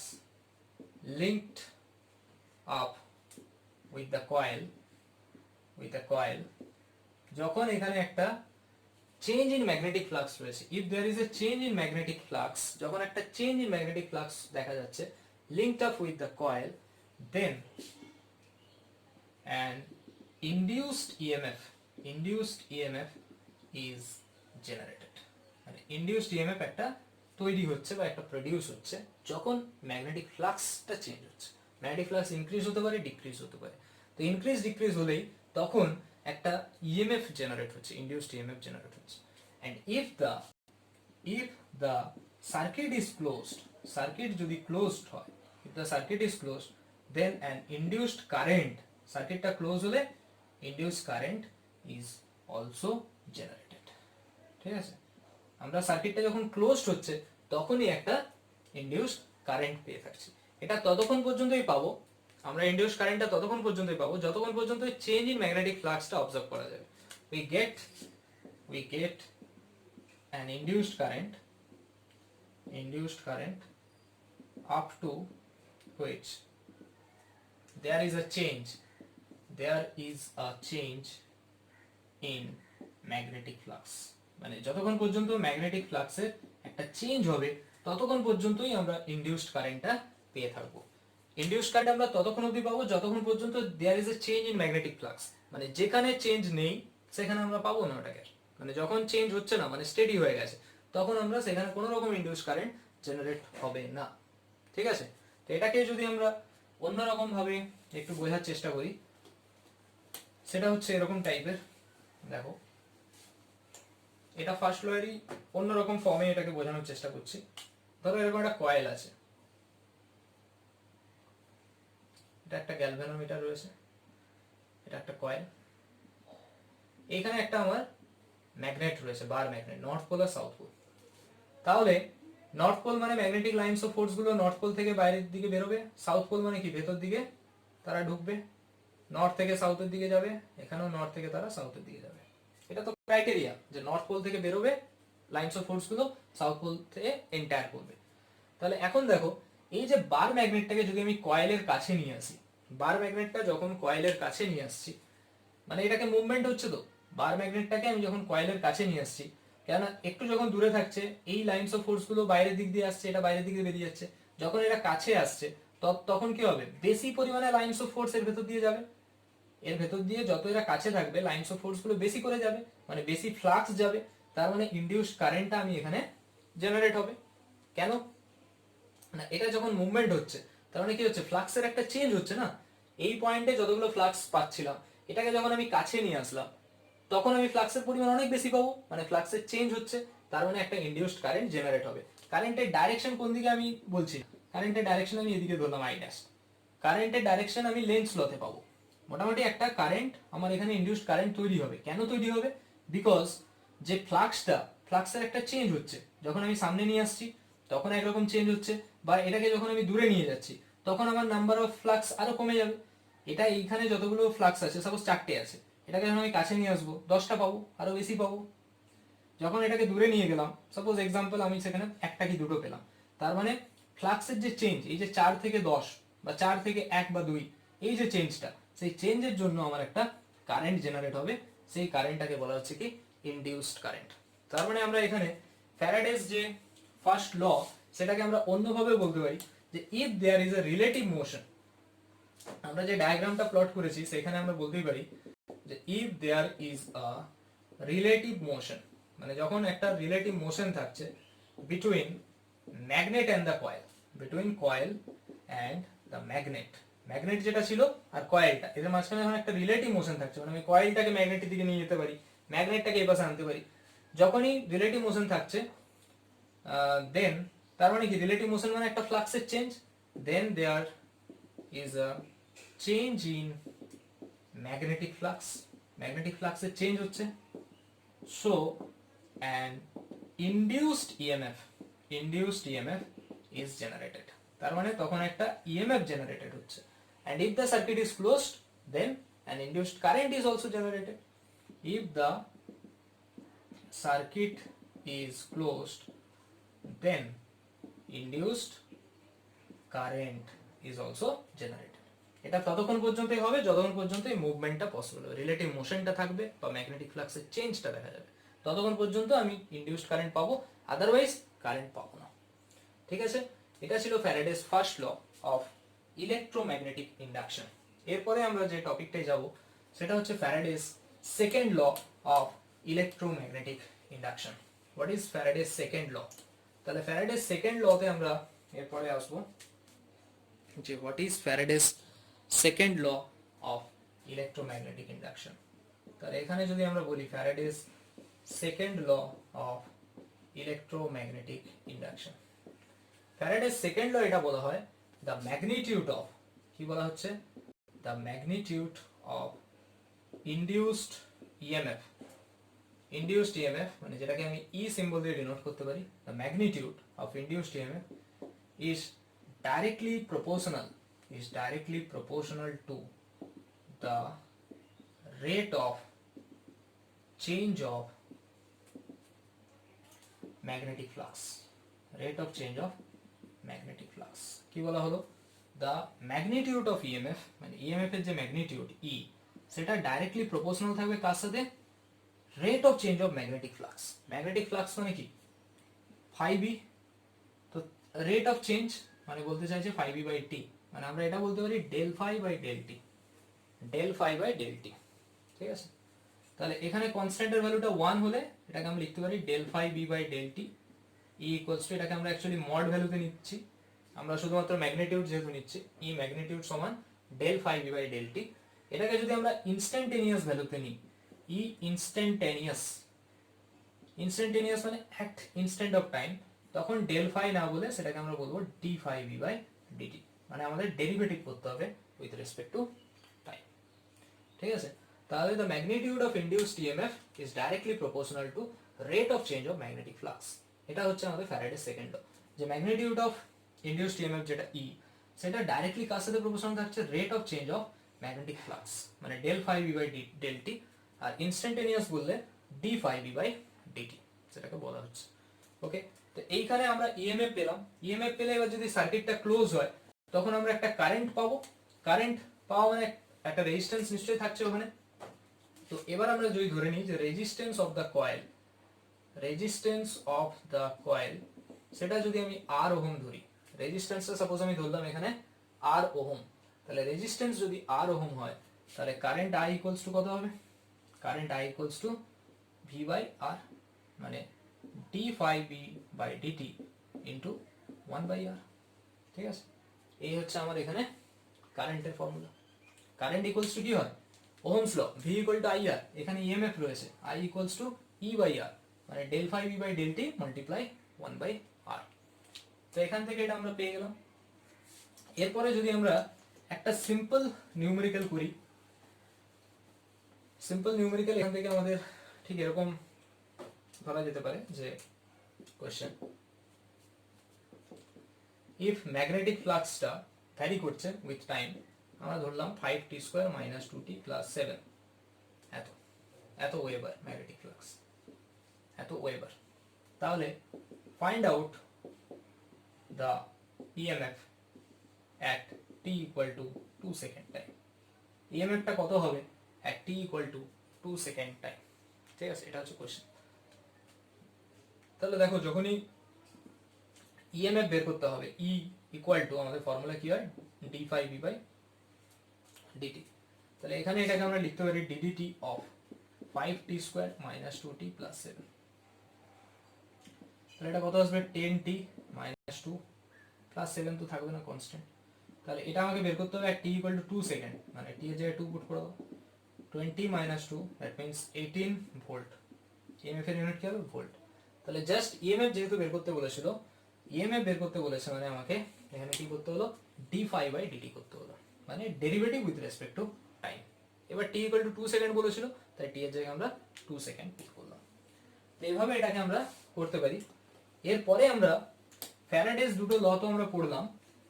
linked up with the coil, যখন এখানে একটা চেঞ্জ ইন ম্যাগনেটিক ফ্লাক্স রয়েছে, if there is a change in magnetic flux, যখন একটা চেঞ্জ ইন ম্যাগনেটিক ফ্লাক্স দেখা যাচ্ছে linked up with the coil, then an induced EMF is generated, মানে ইনডিউসড ইএমএফ একটা তৈরি হচ্ছে বা একটা প্রডিউস হচ্ছে যখন ম্যাগনেটিক ফ্লাক্সটা চেঞ্জ হচ্ছে। ম্যাগনেটিক ফ্লাক্স ইনক্রিজ হতে পারে, ডিক্রিজ হতে পারে, তো ইনক্রিজ ডিক্রিজ হলেই তখন একটা ইএমএফ জেনারেট হচ্ছে, ইনডিউসড ইএমএফ জেনারেট হচ্ছে। And if the circuit is closed, circuit যদি ক্লোজড হয়, if the circuit is closed then an induced current, সার্কিটটা ক্লোজ হলে induced current is also generated. ঠিক আছে, আমরা সার্কিটটা যখন ক্লোজড হচ্ছে তখনই একটা ইনডিউসড কারেন্ট পেয়ে থাকছি। এটা ততক্ষণ পর্যন্তই পাবো, আমরা ইনডিউসড কারেন্টটা ততক্ষণ পর্যন্তই পাবো যতক্ষণ পর্যন্ত চেঞ্জ ইন ম্যাগনেটিক ফ্লাক্সটা অবজার্ভ করা যাবে। we get an induced current up to which there is a change in magnetic flux, মানে যতক্ষণ পর্যন্ত ম্যাগনেটিক ফ্লাক্সের একটা চেঞ্জ হবে ততক্ষণ পর্যন্তই আমরা ইনডিউসড কারেন্টটা পেয়ে থাকবো। ইনডিউসড কারেন্ট আমরা ততক্ষণ অবধি পাবো যতক্ষণ পর্যন্ত there is a change in magnetic flux, মানে যেখানে চেঞ্জ নেই সেখানে আমরা পাবো না ওটাকে, মানে যখন চেঞ্জ হচ্ছে না মানে স্টেডি হয়ে গেছে তখন আমরা সেখানে কোনো রকম ইনডিউসড কারেন্ট জেনারেট হবে না। ঠিক আছে, তো এটাকে যদি আমরা অন্যরকম ভাবে একটু বোঝার চেষ্টা করি, সেটা হচ্ছে এরকম টাইপের। দেখো, এটা ফার্স্ট লয়েরই অন্যরকম ফর্মে এটাকে বোঝানোর চেষ্টা করছি। ধরো এরকম একটা কয়েল আছে, এটা একটা গ্যালভানোমিটার রয়েছে, এটা একটা কয়েল, এখানে একটা আমার ম্যাগনেট রয়েছে, বার ম্যাগনেট, নর্থ পোল আর সাউথ পোল। তাহলে নর্থ পোল মানে ম্যাগনেটিক লাইনস অফ ফোর্স গুলো নর্থ পোল থেকে বাইরের দিকে বেরোবে, সাউথ পোল মানে কি ভেতর দিকে তারা ঢুকবে, নর্থ থেকে সাউথের দিকে যাবে, এখানেও নর্থ থেকে তারা সাউথের দিকে যাবে। এটা তো ক্রাইটেরিয়া যে নর্থ পোল থেকে বেরোবে লাইনস অফ ফোর্স গুলো, সাউথ পোল থেকে এন্টায়ার করবে। তাহলে এখন দেখো, এই যে বার ম্যাগনেটটাকে যদি আমি কয়েলের কাছে নিয়ে আসি, বার ম্যাগনেটটা যখন কয়েলের কাছে নিয়ে আসছি, মানে এটাকে মুভমেন্ট হচ্ছে, তো বার ম্যাগনেটটাকে আমি যখন কয়েলের কাছে নিয়ে আসছি, কেন একটু যখন দূরে থাকছে এই লাইনস অফ ফোর্স গুলো বাইরের দিক দিয়ে আসছে, এটা বাইরের দিক দিয়ে বেরিয়ে যাচ্ছে, যখন এটা কাছে আসছে তখন কি হবে, বেশি পরিমাণে লাইনস অফ ফোর্স এর ভেতর দিয়ে যাবে, এর ভেতর দিয়ে যত এরা কাছে থাকবে লাইনস অফ ফোর্স গুলো বেশি করে যাবে, মানে বেশি ফ্লাক্স যাবে, তার মানে ইনডিউসড কারেন্টটা আমি এখানে জেনারেট হবে। কেন না, এটা যখন মুভমেন্ট হচ্ছে তার মানে কি হচ্ছে, ফ্লাক্সের একটা চেঞ্জ হচ্ছে না, এই পয়েন্টে যতগুলো ফ্লাক্স পাচ্ছিলাম এটাকে যখন আমি কাছে নিয়ে আসলাম তখন আমি ফ্লাক্সের পরিমাণ অনেক বেশি পাবো, মানে ফ্লাক্সের চেঞ্জ হচ্ছে, তার মানে একটা ইনডিউসড কারেন্ট জেনারেট হবে। কারেন্টের ডাইরেকশন কোন দিকে আমি বলছি, কারেন্টের ডাইরেকশন আমি এদিকে ধরলাম আই ড্যাশ, কারেন্টের ডাইরেকশন আমি লেন্স লতে পাবো। মোটামুটি একটা কারেন্ট আমার এখানে ইনডিউসড কারেন্ট তৈরি হবে। কেন তৈরি হবে? বিকজ যে ফ্লাক্সের একটা চেঞ্জ হচ্ছে, যখন আমি সামনে নিয়ে আসছি তখন একরকম চেঞ্জ হচ্ছে, বা এটাকে যখন আমি দূরে নিয়ে যাচ্ছি তখন আমার নাম্বার অফ ফ্লাক্স আরো কমে যাবে। এটা এইখানে যতগুলো ফ্লাক্স আছে, সাপোজ 4টে আছে, এটাকে যখন আমি কাছে নিয়ে আসবো 10টা পাবো, আরো বেশি পাবো। যখন এটাকে দূরে নিয়ে গেলাম, সাপোজ এক্সাম্পল আমি সেখানে একটা কি দুটো পেলাম, তার মানে ফ্লাক্সের যে চেঞ্জ, এই যে 4 থেকে 10 বা 4 থেকে 1 বা 2, এই যে চেঞ্জটা, সেই চেঞ্জের জন্য আমার একটা কারেন্ট জেনারেট হবে। সেই কারেন্টটাকে বলা হচ্ছে কি ইনডিউসড কারেন্ট। তার মানে আমরা এখানে ফ্যারাডেস যে ফার্স্ট ল, সেটাকে আমরা অন্যভাবে বলতে পারি যে if there is a relative motion, আমরা যে ডায়াগ্রামটা প্লট করেছি সেখানে আমরা বলতেই পারি যে if there is a relative motion, মানে যখন একটা রিলেটিভ মোশন থাকছে between magnet and the coil, between coil and the magnet, magnet যেটা ছিল আর কয়েলটা, এদের মাঝখানে যখন একটা রিলেটিভ মোশন থাকছে, মানে আমি কয়েলটাকে ম্যাগনেটের দিকে নিয়ে যেতে পারি, ম্যাগনেটটাকে এই পাশে আনতে পারি, যখনই রিলেটিভ মোশন থাকছে দেন, তার মানে কি রিলেটিভ মোশন মানে একটা ফ্লাক্সের change, then there is a change in magnetic flux, magnetic ফ্লাক্সের চেঞ্জ হচ্ছে। So an induced EMF is generated, তার মানে তখন একটা EMF জেনারেটেড হচ্ছে। and if the circuit is closed then an induced current is also generated. if the circuit is closed then induced current is also generated. এটা ততক্ষণ পর্যন্তই হবে যতক্ষণ পর্যন্ত এই মুভমেন্টটা পসিবল হবে, রিলেটিভ মোশনটা থাকবে বা ম্যাগনেটিক ফ্লাক্সের চেঞ্জটা দেখা যাবে, ততক্ষণ পর্যন্ত আমি ইনডিউসড কারেন্ট পাবো, আদারওয়াইজ কারেন্ট পাবো না। ঠিক আছে, এটা ছিল Faraday's first law of electromagnetic induction. এরপরে আমরা যে টপিকটায় যাব সেটা হচ্ছে Faraday's second law of electromagnetic induction. What is Faraday's second law? তাহলে ফ্যারাডেস সেকেন্ড লতে আমরা এরপরে আসবো যে what is Faraday's second law of electromagnetic induction. তাহলে এখানে যদি আমরা বলি Faraday's second law of electromagnetic induction, Faraday's second law এটা বলা হয় দ্য ম্যাগনিটিউড অফ, কি বলা হচ্ছে, the magnitude of induced EMF, induced EMF মানে যেটাকে আমি ই সিম্বল দিয়ে ডিনোট করতে পারি, the magnitude of induced EMF is directly proportional to the rate of change of magnetic flux, rate of change of magnetic flux। কি বলা হলো, the magnitude of EMF মানে EMF এর যে ম্যাগনিটিউড E, সেটা ডাইরেক্টলি প্রপোর্শনাল থাকবে কার সাথে, rate of change of magnetic flux. Magnetic flux মানে কি phi b, তো রেট অফ চেঞ্জ মানে বলতে চাইছে phi b বাই t, মানে আমরা এটা বলতে পারি del phi by del T, del phi by del T. ঠিক আছে, তাহলে এখানে কনস্ট্যান্টের ভ্যালুটা 1 হলে এটাকে আমরা লিখতে পারি del phi B by del T E equals to, এটাকে আমরা অ্যাকচুয়ালি মড ভ্যালুতে নিচ্ছি, আমরা শুধুমাত্র ম্যাগনিটিউড যেহেতু নিচ্ছি, ই ম্যাগনিটিউড সমান del phi B by del T. এটাকে যদি আমরা ইনস্ট্যান্টেনিয়াস ভ্যালুতে নিই, ই ইনস্ট্যান্টেনিয়াস মানে অ্যাট ইনস্ট্যান্ট অফ টাইম, তখন ডেল ফাই না বলে সেটাকে আমরা বলবো D phi B by DT, মানে আমাদের ডেরিভেটিভ করতে হবে উইথ রেসপেক্ট টু টাইম। ঠিক আছে, তাহলে the magnitude of induced EMF is directly proportional to rate of change of magnetic flux। এটা হচ্ছে আমাদের ফ্যারাডেস সেকেন্ড ল, যে ম্যাগনিটিউড অফ ইনডিউসড EMF যেটা E, সেটা ডাইরেক্টলি কার সাথে প্রপোর্শনাল থাকছে, rate of change of magnetic flux মানে del phi B by del T, আর ইনস্ট্যান্টেনিয়াস বললে D phi B by DT, সেটাকে বলা হচ্ছে। ওকে, তো এইখানে আমরা ইএমএফ পেলাম, ইএমএফ পেলে এবার যদি সার্কিটটা ক্লোজ হয় তখন আমরা একটা কারেন্ট পাবো, কারেন্ট পাওয়া মানে একটা রেজিস্ট্যান্স নিশ্চয়ই থাকছে ওখানে। তো এবার আমরা যদি ধরে নিই যে রেজিস্ট্যান্স অফ দ্য কয়েল, সেটা যদি আমি আর ওহম ধরি, রেজিস্ট্যান্সটা সাপোজ আমি ধরলাম এখানে আর ওহম, তাহলে রেজিস্ট্যান্স যদি আর ওহম হয় তাহলে কারেন্ট আই ইকুয়ালস টু কত হবে, current I equals to V by R, মানে D phi B by DT into 1 by R. ঠিক আছে, এই হচ্ছে আমার এখানে কারেন্টের ফর্মুলা। কারেন্ট ইকুয়ালস টু কি হয়, Ohm's law, V equal to I R, এখানে ইএমএফ রয়েছে, I equals to E by R, মানে del phi V by del T multiply 1/r। তো এখান থেকে এটা আমরা পেয়ে গেলাম। এরপরে যদি আমরা একটা সিম্পল নিউমেরিক্যাল করি, সিম্পল নিউমেরিক্যাল এখান থেকে আমাদের ঠিক এরকম ধরা যেতে পারে যে কোশ্চেন, ইফ ম্যাগনেটিক ফ্লাক্সটা ভ্যারি করছে উইথ টাইম, আমরা ধরলাম 5t square minus 2t plus 7, এত ওয়েবার ম্যাগনেটিক ফ্লাক্স, এত ওয়েবার, তাহলে find out the EMF at t equal to 2 second time. ইএমএফটা কত হবে at t equal to 2 second time, ঠিক আছে, এটা হচ্ছে কোশ্চেন। তাহলে দেখো যখনই ইএমএফ বের করতে হবে, ই ইকুয়াল টু আমাদের ফর্মুলা কি হয়, D phi V by DT. তাহলে এখানে এটাকে আমরা লিখতে পারি DDT of 5t square minus 2t plus 7। তাহলে এটা কত আসবে, 10t মাইনাস 2 প্লাস 7 তো থাকবে না, কনস্ট্যান্ট। তাহলে এটা আমাকে বের করতে হবে at t equal to 2 second, মানে t এর জায়গায় 2 পুট করে দাও, 20 minus 2 that means 18 volt. EMF এর ইউনিট কি হবে, ভোল্ট। তাহলে জাস্ট ইএমএফ যেহেতু বের করতে বলেছিল, ইএমএফ বের করতে বলেছে মানে আমাকে এখানে কি করতে হলো, ডি ফাই বাই ডিটি করতে হলো, মানে derivative with respect to time. এবার t equal to 2 সেকেন্ড বলেছিল, তাই t এর জায়গায় আমরা 2 সেকেন্ড পুট করলাম। তো এইভাবে এটাকে আমরা করতে পারি। এরপরে আমরা ফ্যারাডেস দুটো ল তো আমরা পড়লাম,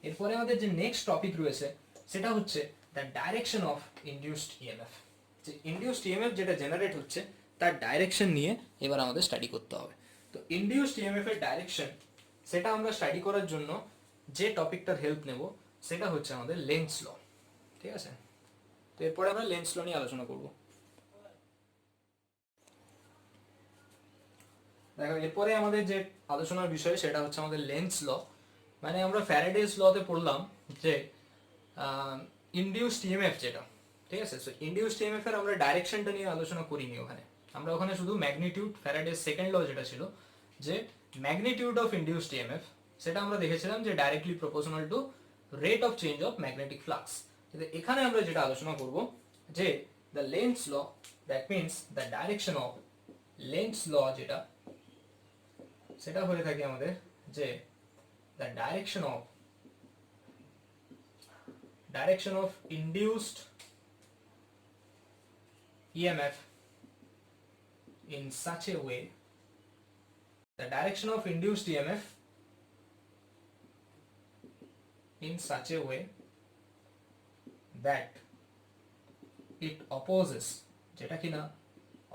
এরপরে আমাদের যে নেক্সট টপিক রয়েছে সেটা হচ্ছে the direction of induced EMF. যে ইনডিউসড ইএমএফ যেটা জেনারেট হচ্ছে তার ডাইরেকশন নিয়ে এবার আমাদের স্টাডি করতে হবে। তো ইনডিউসড ইএমএফ এর ডাইরেকশন, সেটা আমরা স্টাডি করার জন্য যে টপিকটার হেল্প নেব সেটা হচ্ছে আমাদের লেন্স ল, ঠিক আছে। তো এরপরে আমরা লেন্স ল নিয়ে আলোচনা করব। দেখো এরপরে আমাদের যে আলোচনার বিষয় সেটা হচ্ছে আমাদের লেন্স ল। মানে আমরা ফ্যারাডেস লতে পড়লাম যে ইনডিউসড ইএমএফ যেটা, ঠিক আছে। সো ইনডিউসড ইএমএফ এর আমরা ডাইরেকশনটা নিয়ে আলোচনা করিনি ওখানে, আমরা ওখানে শুধু ম্যাগনিটিউড, ফ্যারাডেস সেকেন্ড ল যেটা ছিল যে ম্যাগনিটিউড অফ ইনডিউসড ইএমএফ, সেটা আমরা দেখেছিলাম যে directly proportional to rate of change of magnetic flux. কিন্তু এখানে আমরা যেটা আলোচনা করব যে the Lenz law, that means the direction of Lenz law যেটা, সেটা হয়ে থাকে আমাদের যে the direction of induced EMF in such a way, the direction of induced EMF in such a way that it opposes, যেটা কিনা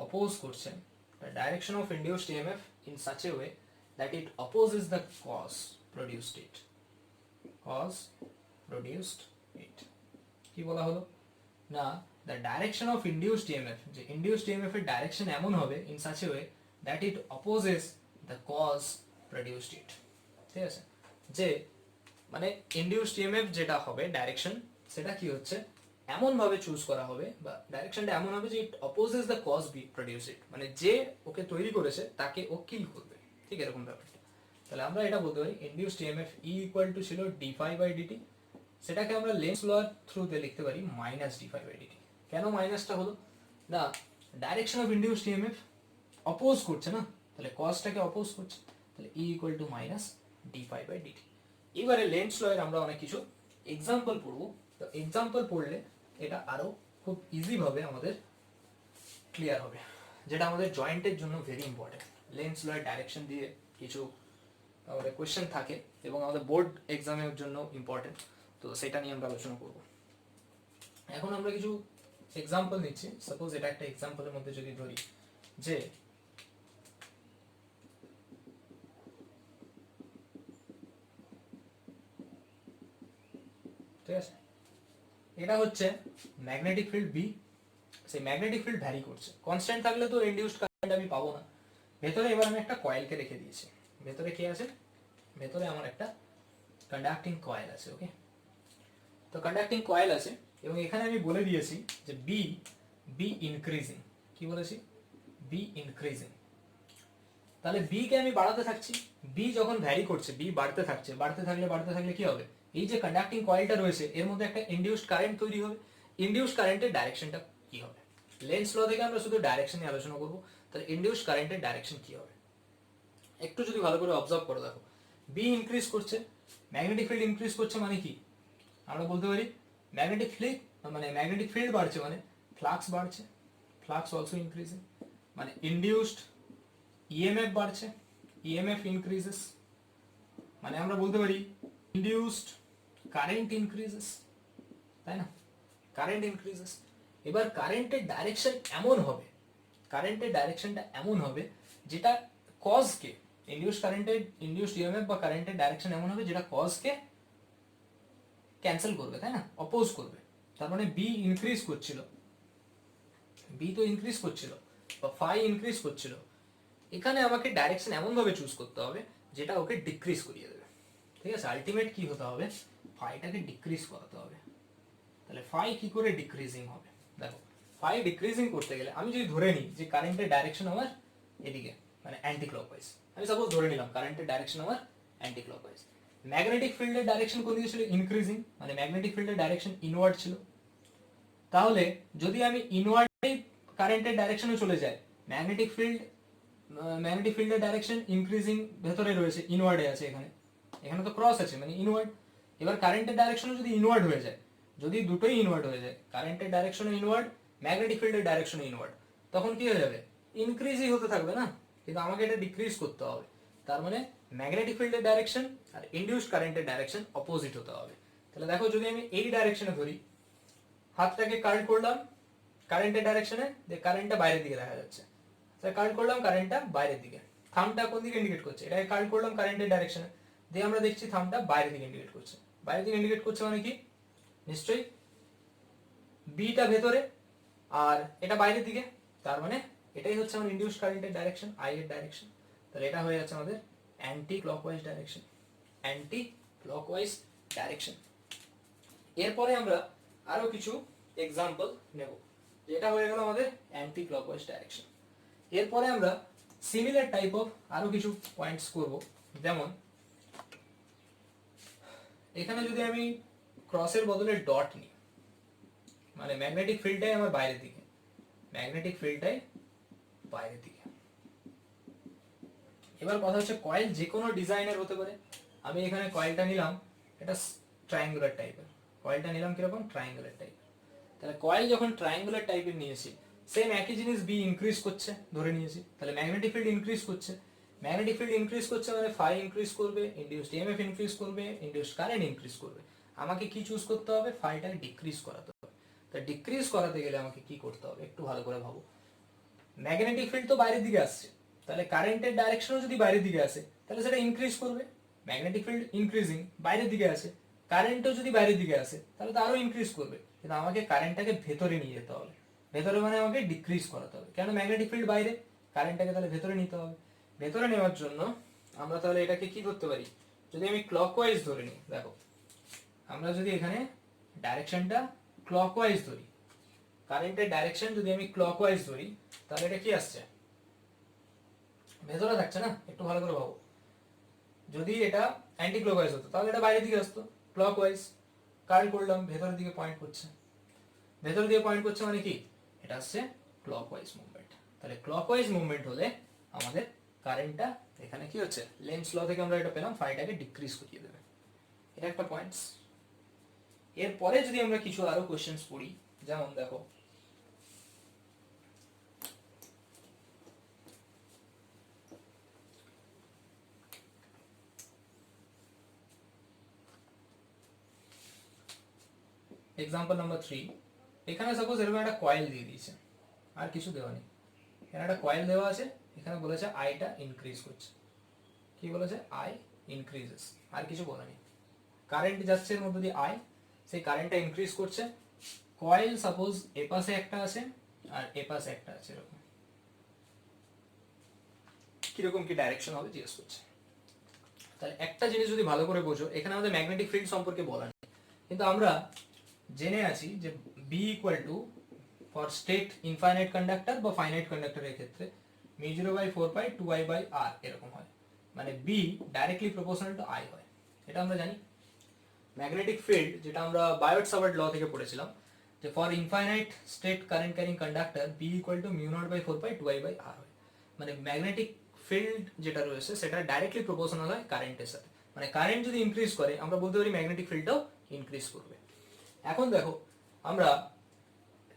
অপোজ করছে, the direction of induced EMF in such a way that it opposes the cause produced it, কি বলা হলো না, the direction of induced EMF, যে induced EMF এর ডাইরেকশন এমন হবে in such a way that it opposes the cause produced it, ঠিক আছে। যে মানে induced EMF যেটা হবে ডাইরেকশন, সেটা কি হচ্ছে এমন ভাবে চুজ করা হবে, বা ডাইরেকশনটা এমন হবে যে it opposes the cause produced it, মানে যে ওকে তৈরি করেছে তাকে ও কিল করবে, ঠিক এরকম ব্যাপারটা। তাহলে আমরা এটা বলতে পারি induced EMF E equal to ছিল ডি ফাই বাই ডিটি, সেটাকে আমরা লেন্স ল থ্রুতে লিখতে পারি minus D phi by DT. কেন মাইনাসটা হলো না, direction of induced EMF oppose করছে না, তাহলে কজটাকে অপোজ করছে, তাহলে E equal to minus D phi by DT. এবারে লেন্স ল এর আমরা অনেক কিছু এক্সাম্পল পড়বো। তো এক্সাম্পল পড়লে এটা আরো খুব ইজি ভাবে আমাদের ক্লিয়ার হবে, যেটা আমাদের জয়েন্টের জন্য ভেরি ইম্পর্টেন্ট। লেন্স ল এর ডাইরেকশন দিয়ে কিছু আমাদের কোয়েশ্চেন থাকে এবং আমাদের বোর্ড এক্সামের জন্য ইম্পর্টেন্ট, তো সেটা নিয়ে আমরা আলোচনা করব। এখন আমরা কিছু এক্সাম্পল নিচ্ছি। সাপোজ এটা একটা এক্সাম্পলের মধ্যে যদি ধরি যে ঠিক আছে, এটা হচ্ছে ম্যাগনেটিক ফিল্ড বি, সেই ম্যাগনেটিক ফিল্ড ভ্যারি করছে, কনস্ট্যান্ট থাকলে তো ইনডিউসড কারেন্ট আমি পাবো না। ভেতরে এবার আমি একটা কয়েলকে রেখে দিয়েছি, ভেতরে কি আছে, ভেতরে আমার একটা কন্ডাক্টিং কয়েল আছে, ওকে। তো কন্ডাক্টিং কয়েল আছে এবং এখানে আমি বলে দিয়েছি যে বি ইনক্রিজিং, কি বলেছি, বি ইনক্রিজিং। তাহলে বি কে আমি বাড়াতে থাকছি, বি যখন ভ্যারি করছে, বি বাড়তে থাকছে, বাড়তে থাকলে কি হবে, এই যে কন্ডাক্টিং কয়েলটা রয়েছে এর মধ্যে একটা ইনডিউসড কারেন্ট তৈরি হবে, ইনডিউস কারেন্টের ডাইরেকশনটা কি হবে। লেন্স ল থেকে আমরা শুধু ডাইরেকশন নিয়ে আলোচনা করব, তাহলে ইনডিউস কারেন্টের ডাইরেকশন কি হবে একটু যদি ভালো করে অবজার্ভ করে দেখো। বি ইনক্রিজ করছে, ম্যাগনেটিক ফিল্ড ইনক্রিজ করছে মানে কি, আমরা বলতে পারি ম্যাগনেটিক ফিল্ড মানে ম্যাগনেটিক ফিল্ড বাড়ছে মানে ফ্লাক্স বাড়ছে, ফ্লাক্স অলসো ইনক্রিজিং, মানে ইনডিউসড ইএমএফ বাড়ছে, ইএমএফ ইনক্রিজেস, মানে আমরা বলতে পারি ইনডিউসড কারেন্ট ইনক্রিজেস, তাই না, কারেন্ট ইনক্রিজেস। এবার কারেন্টের ডাইরেকশন এমন হবে, কারেন্টের ডাইরেকশনটা এমন হবে যেটা কজকে, ইনডিউসড কারেন্টের ইনডিউসড ইএমএফ বা কারেন্টের ডাইরেকশন এমন হবে যেটা কজকে ক্যান্সেল করবে, তাই না, অপোজ করবে। তার মানে বি ইনক্রিজ করছিল, বি তো ইনক্রিজ করছিল বা ফাই ইনক্রিজ করছিল, এখানে আমাকে ডাইরেকশন এমন ভাবে চুজ করতে হবে যেটা ওকে ডিক্রিজ করিয়ে দেবে, ঠিক আছে। আলটিমেট কি হতে হবে, ফাইটাকে ডিক্রিজ করাতে হবে। তাহলে ফাই কি করে ডিক্রিজিং হবে, দেখো ফাই ডিক্রিজিং করতে গেলে আমি যদি ধরে নিই যে কারেন্টের ডাইরেকশন আমার এদিকে মানে অ্যান্টি ক্লকওয়াইজ, আমি সাপোজ ধরে নিলাম কারেন্টের ডাইরেকশন আমার অ্যান্টি ক্লকওয়াইজ, ম্যাগনেটিক ফিল্ডের ডাইরেকশন কোন দিকে ছিল, ইনক্রিজিং, মানে ম্যাগনেটিক ফিল্ডের ডাইরেকশন ইনওয়ার্ড ছিল। তাহলে যদি আমি ইনওয়ার্ড কারেন্টের ডাইরেকশনে চলে যাই, ম্যাগনেটিক ফিল্ডের ডাইরেকশন ইনক্রিজিং ভেতরে রয়েছে, ইনওয়ার্ডে আছে, এখানে এখানে তো ক্রস আছে মানে ইনওয়ার্ড। এবার কারেন্টের ডাইরেকশনও যদি ইনওয়ার্ড হয়ে যায়, যদি দুটোই ইনওয়ার্ড হয়ে যায়, কারেন্টের ডাইরেকশনও ইনওয়ার্ড, ম্যাগনেটিক ফিল্ডের ডাইরেকশনও ইনওয়ার্ড, তখন কি হয়ে যাবে, ইনক্রিজই হতে থাকবে না, কিন্তু আমাকে এটা ডিক্রিজ করতে হবে। তার মানে ম্যাগনেটিক ফিল্ডের ডাইরেকশন আর ইনডিউসড কারেন্টের ডাইরেকশন অপোজিট হতে হবে। তাহলে দেখো যদি আমি এই ডাইরেকশনে ধরি, হাতটাকে কার্ল করলাম কারেন্টের ডাইরেকশনে, যে কারেন্টটা বাইরের দিকে দেখা যাচ্ছে, কার্ল করলাম কারেন্টটা বাইরের দিকে, থামটা কোন দিকে ইন্ডিকেট করছে, এটাকে কার্ল করলাম কারেন্টের ডাইরেকশনে, দিয়ে আমরা দেখছি থামটা বাইরের দিকে ইন্ডিকেট করছে, বাইরের দিকে ইন্ডিকেট করছে মানে কি, নিশ্চয়ই বিটা ভেতরে আর এটা বাইরের দিকে, তার মানে এটাই হচ্ছে আমার ইনডিউসড কারেন্টের ডাইরেকশন, আই এর ডাইরেকশন। তাহলে এটা হয়ে যাচ্ছে আমাদের anti clockwise direction, anti clockwise direction. এরপরে আমরা আরো কিছু এক্সাম্পল নেব, যেটা হয়ে গেল আমাদের অ্যান্টি ক্লকওয়াইজ ডাইরেকশন। এরপরে আমরা সিমিলার টাইপ অফ আরো কিছু পয়েন্টস করব, যেমন এখানে যদি আমি ক্রসের বদলে ডট নিই, মানে ম্যাগনেটিক ফিল্ডটাই আমার বাইরের দিকে, ম্যাগনেটিক ফিল্ডটাই বাইরের দিকে। এবার কথা হচ্ছে কয়েল যে কোনো ডিজাইনের হতে পারে, আমি এখানে কয়েলটা নিলাম এটা ট্রায়াঙ্গুলার টাইপের, কয়েলটা নিলাম কিরকম, ট্রায়াঙ্গুলার টাইপের। তাহলে কয়েল যখন ট্রায়াঙ্গুলার টাইপের নিয়েছি, সেম একই জিনিস বি ইনক্রিজ করছে ধরে নিয়েছি, তাহলে ম্যাগনেটিক ফিল্ড ইনক্রিজ করছে, ম্যাগনেটিক ফিল্ড ইনক্রিজ করছে মানে ফাই ইনক্রিজ করবে, ইনডিউসড ইএমএফ ইনক্রিজ করবে, ইনডিউসড কারেন্ট ইনক্রিজ করবে। আমাকে কি চুজ করতে হবে, ফাইটাকে ডিক্রিজ করাতে হবে। তা ডিক্রিজ করাতে গেলে আমাকে কি করতে হবে একটু ভালো করে ভাবো, ম্যাগনেটিক ফিল্ড তো বাইরের দিকে আসছে, তাহলে কারেন্টের ডাইরেকশনও যদি বাইরের দিকে আসে তাহলে সেটা ইনক্রিজ করবে, ম্যাগনেটিক ফিল্ড ইনক্রিজিং বাইরের দিকে আসে, কারেন্টও যদি বাইরের দিকে আসে তাহলে তো আরো ইনক্রিজ করবে, কিন্তু আমাকে কারেন্টটাকে ভেতরে নিয়ে যেতে হবে, ভেতরে মানে আমাকে ডিক্রিজ করাতে হবে, কেন ম্যাগনেটিক ফিল্ড বাইরে, কারেন্টটাকে তাহলে ভেতরে নিতে হবে। ভেতরে নেওয়ার জন্য আমরা তাহলে এটাকে কি করতে পারি, যদি আমি ক্লকওয়াইজ ধরে নিই, দেখো আমরা যদি এখানে ডাইরেকশনটা ক্লকওয়াইজ ধরি, কারেন্টের ডাইরেকশন যদি আমি ক্লকওয়াইজ ধরি, তাহলে এটা কি আসছে, ভেতরে থাকছে না, একটু ভালো করে ভাবো। যদি এটা অ্যান্টি ক্লকওয়াইজ হতো তাহলে এটা বাইরের দিকে আসতো, ক্লকওয়াইজ কার্ল করলাম ভেতরের দিকে পয়েন্ট করছে, ভেতরের দিকে পয়েন্ট করছে মানে কি, এটা আসছে ক্লকওয়াইজ মুভমেন্ট। তাহলে ক্লকওয়াইজ মুভমেন্ট হলে আমাদের কারেন্টটা এখানে কি হচ্ছে, লেন্স ল থেকে আমরা এটা পেলাম, ফাইটাকে ডিক্রিজ করিয়ে দেবে, এটা একটা পয়েন্টস। এরপরে যদি আমরা কিছু আরো কোশ্চেন্স পড়ি, যেমন দেখো এক্সাম্পল নাম্বার 3, এখানে সাপোজ এরকম একটা কয়েল দিয়ে দিয়েছে, আর কিছু দেওয়া নেই, এখানে একটা কয়েল দেওয়া আছে, এখানে বলেছে আইটা ইনক্রিজ করছে, কি বলেছে, আই ইনক্রিজেস, আর কিছু বলা নেই, কারেন্ট যাচ্ছে এর মধ্যে দিয়ে আই, সেই কারেন্টটা ইনক্রিজ করছে, কয়েল সাপোজ এ পাশে একটা আছে আর এ পাশে একটা আছে, এরকম কিরকম কি ডাইরেকশন হবে জিজ্ঞেস করছে। তাহলে একটা জিনিস যদি ভালো করে বোঝো, এখানে আমাদের ম্যাগনেটিক ফিল্ড সম্পর্কে বলা নেই, কিন্তু আমরা জেনে আছি যে B equal to for straight infinite conductor বা ফাইনাইট কন্ডাক্টরের ক্ষেত্রে μ0/4π 2I/r এরকম হয়, মানে B directly proportional to I হয়, এটা আমরা জানি। ম্যাগনেটিক ফিল্ড যেটা আমরা বায়ট সাভার্ট ল থেকে পড়েছিলাম, যে for infinite straight current carrying conductor B equal to mu naught by 4 pi 2i by r হয়। মানে ম্যাগনেটিক ফিল্ড যেটা রয়েছে সেটা ডাইরেক্টলি প্রপোর্শনাল হয় কারেন্টের সাথে। মানে কারেন্ট যদি ইনক্রিজ করে আমরা বলতে পারি ম্যাগনেটিক ফিল্ডটাও ইনক্রিজ করবে। এখন দেখো আমরা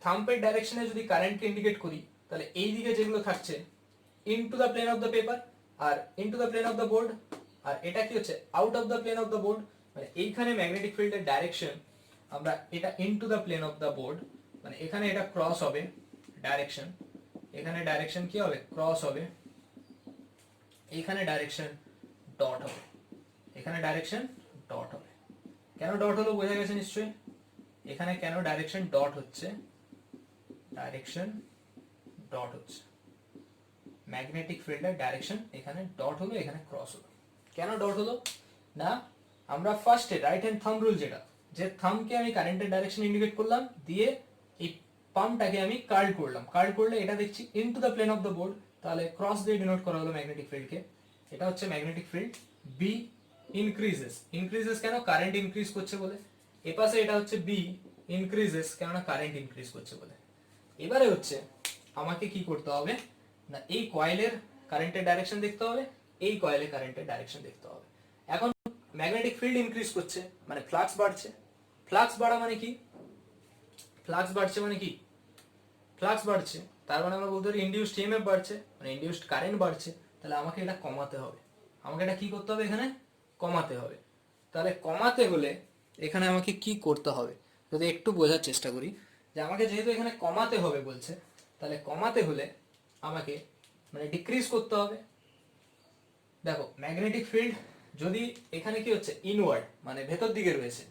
থাম্বের ডাইরেকশনে যদি কারেন্টকে ইন্ডিকেট করি তাহলে এই দিকে যেগুলো থাকছে into the plane of the paper আর into the plane of the board, আর এটা কি হচ্ছে out of the plane of the board. মানে এইখানে ম্যাগনেটিক ফিল্ডের ডাইরেকশন আমরা এটা into the plane of the board, মানে এখানে এটা ক্রস হবে ডাইরেকশন, এখানে ডাইরেকশন কি হবে ক্রস হবে, এখানে ডাইরেকশন ডট হবে, এখানে ডাইরেকশন ডট হবে। কেন ডট হলো বোঝা গেছে নিশ্চয়ই। এখানে কেন ডাইরেকশন ডট হচ্ছে, ডাইরেকশন ডট হচ্ছে ম্যাগনেটিক ফিল্ডের ডাইরেকশন এখানে ডট হলো, এখানে ক্রস হলো। কেন ডট হলো না, আমরা ফার্স্টে রাইট হ্যান্ড থাম্ব রুল যেটা, যে থাম্বকে আমি কারেন্টের ডাইরেকশন ইন্ডিকেট করলাম, দিয়ে এই পাম্পটাকে আমি কার্ল করলাম, কার্ল করলে এটা দেখছি into the plane of the board, তাহলে ক্রস দিয়ে ডিনোট করা হলো ম্যাগনেটিক ফিল্ডকে। এটা হচ্ছে magnetic field. B increases, increases কেন, কারেন্ট ইনক্রিজ করছে বলে। এপাশে এটা হচ্ছে বি ইনক্রিজেস কেননা কারেন্ট ইনক্রিজ করছে বলে। এবারে হচ্ছে আমাকে কি করতে হবে না, এই কয়েলের কারেন্টের ডাইরেকশন দেখতে হবে, এই কয়েলের কারেন্টের ডাইরেকশন দেখতে হবে। এখন ম্যাগনেটিক ফিল্ড ইনক্রিজ করছে মানে ফ্লাক্স বাড়ছে, ফ্লাক্স বাড়া মানে কি, ফ্লাক্স বাড়ছে মানে কি, ফ্লাক্স বাড়ছে তার মানে আমরা বলতে পারি ইনডিউসড ইএমএফ বাড়ছে, মানে ইনডিউসড কারেন্ট বাড়ছে। তাহলে আমাকে এটা কমাতে হবে, আমাকে এটা কি করতে হবে, এখানে কমাতে হবে। তাহলে কমাতে হলে এখানে আমাকে কি করতে হবে, যদি একটু বোঝার চেষ্টা করি, যে আমাকে যেহেতু এখানে কমাতে হবে বলছে, তাহলে কমাতে হলে আমাকে মানে ডিক্রিজ করতে হবে। দেখো ম্যাগনেটিক ফিল্ড যদি এখানে কি হচ্ছে ইনওয়ার্ড মানে ভেতর দিকে রয়েছে,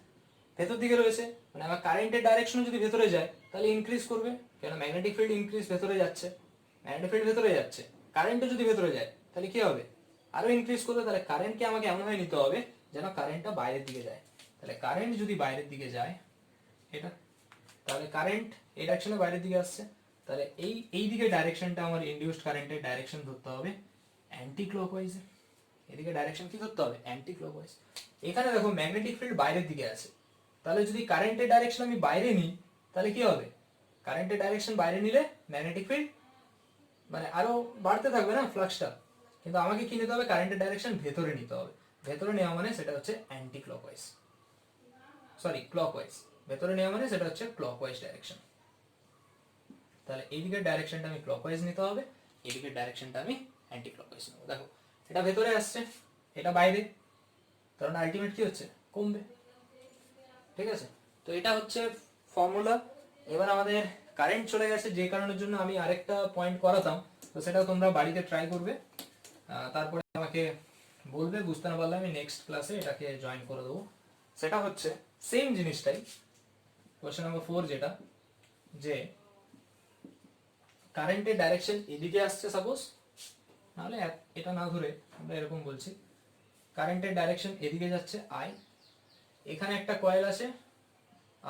ভেতর দিকে রয়েছে মানে আমার কারেন্টের ডাইরেকশন যদি ভেতরে যায় তাহলে ইনক্রিজ করবে, কেন ম্যাগনেটিক ফিল্ড ইনক্রিজ ভেতরে যাচ্ছে, ম্যাগনেটিক ফিল্ড ভেতরে যাচ্ছে, কারেন্টও যদি ভেতরে যায় তাহলে কি হবে আরো ইনক্রিজ করবে। তাহলে কারেন্টকে আমাকে এমনভাবে নিতে হবে যেন কারেন্টটা বাইরের দিকে যায়। তাহলে কারেন্ট যদি বাইরের দিকে যায় এটা, তাহলে কারেন্ট এই ডাইরেকশনে বাইরের দিকে আসছে, তাহলে এই দিকে ডাইরেকশনটা আমার ইনডিউসড কারেন্টের ডাইরেকশন ধরতে হবে অ্যান্টি ক্লকওয়াইজ। এদিকে ডাইরেকশন কি ধরতে হবে অ্যান্টি ক্লকওয়াইজ। এখানে দেখো ম্যাগনেটিক ফিল্ড বাইরের দিকে আছে, তাহলে যদি কারেন্টের ডাইরেকশন আমি বাইরে নিই তাহলে কি হবে, কারেন্টের ডাইরেকশন বাইরে নিলে ম্যাগনেটিক ফিল্ড মানে আরো বাড়তে থাকবে না ফ্লাক্সটা, কিন্তু আমাকে কি নিতে হবে কারেন্টের ডাইরেকশন ভেতরে নিতে হবে। ভেতরে নেওয়া মানে সেটা হচ্ছে অ্যান্টি ক্লকওয়াইজ, সরি ক্লকওয়াইজ, ভেতরে নেওয়া মানে সেটা হচ্ছে ক্লকওয়াইজ ডাইরেকশন। তাহলে এই দিকের ডাইরেকশনটা আমি ক্লকওয়াইজ নিতে হবে, এই দিকের ডাইরেকশনটা আমি অ্যান্টি ক্লকওয়াইজ নেব। দেখো এটা ভেতরে আসছে, এটা বাইরে, কারণ আলটিমেট কি হচ্ছে কমবে। ঠিক আছে, তো এটা হচ্ছে ফর্মুলা। এবার আমাদের কারেন্ট চলে গেছে, যে কারণের জন্য আমি আরেকটা পয়েন্ট করাতাম, তো সেটা তোমরা বাড়িতে ট্রাই করবে, তারপরে আমাকে বলবে, বুঝতে না পারলে আমি নেক্সট ক্লাসে এটাকে জয়েন করে দেবো। সেটা হচ্ছে সেম জিনিসটাই, কোশ্চেন নাম্বার 4 যেটা, যে কারেন্টের ডাইরেকশন এদিকে আসছে সাপোজ, নাহলে এটা না ধরে আমরা এরকম বলছি, কারেন্টের ডাইরেকশন এদিকে যাচ্ছে আই, এখানে একটা কয়েল আছে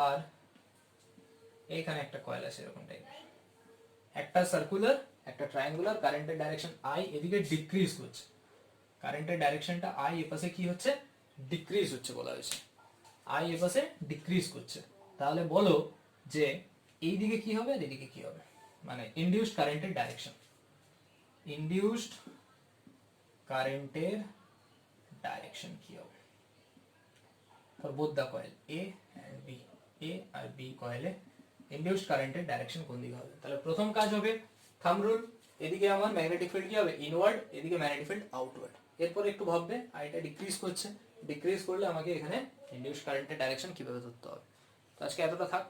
আর এখানে একটা কয়েল আছে এরকম টাইপের, একটা সার্কুলার একটা ট্রায়াঙ্গুলার, কারেন্টের ডাইরেকশন আই এদিকে ডিক্রিজ করছে, কারেন্টের ডাইরেকশনটা আই এপাশে কি হচ্ছে ডিক্রিজ হচ্ছে বলা হয়েছে, আই এপাশে ডিক্রিজ করছে। তাহলে বলো যে এইদিকে কি হবে আর এদিকে কি হবে, মানে ইনডিউসড কারেন্টের ডাইরেকশন, ইনডিউসড কারেন্টের ডাইরেকশন কি হবে for both the coil A and B, A আর বি কয়েলে ইনডিউসড কারেন্টের ডাইরেকশন কোন দিকে হবে। তাহলে প্রথম কাজ হবে থাম্ব রুল, এদিকে আমার ম্যাগনেটিক ফিল্ড কি হবে ইনওয়ার্ড, এদিকে ম্যাগনেটিক ফিল্ড আউটওয়ার্ড। এরপর একটু ভাববে আইটা ডিক্রিজ করছে, ডিক্রিজ করলে আমাকে এখানে ইনডিউসড কারেন্টের ডাইরেকশন কিভাবে ধরতে হবে। তো আজকে এতটা থাক।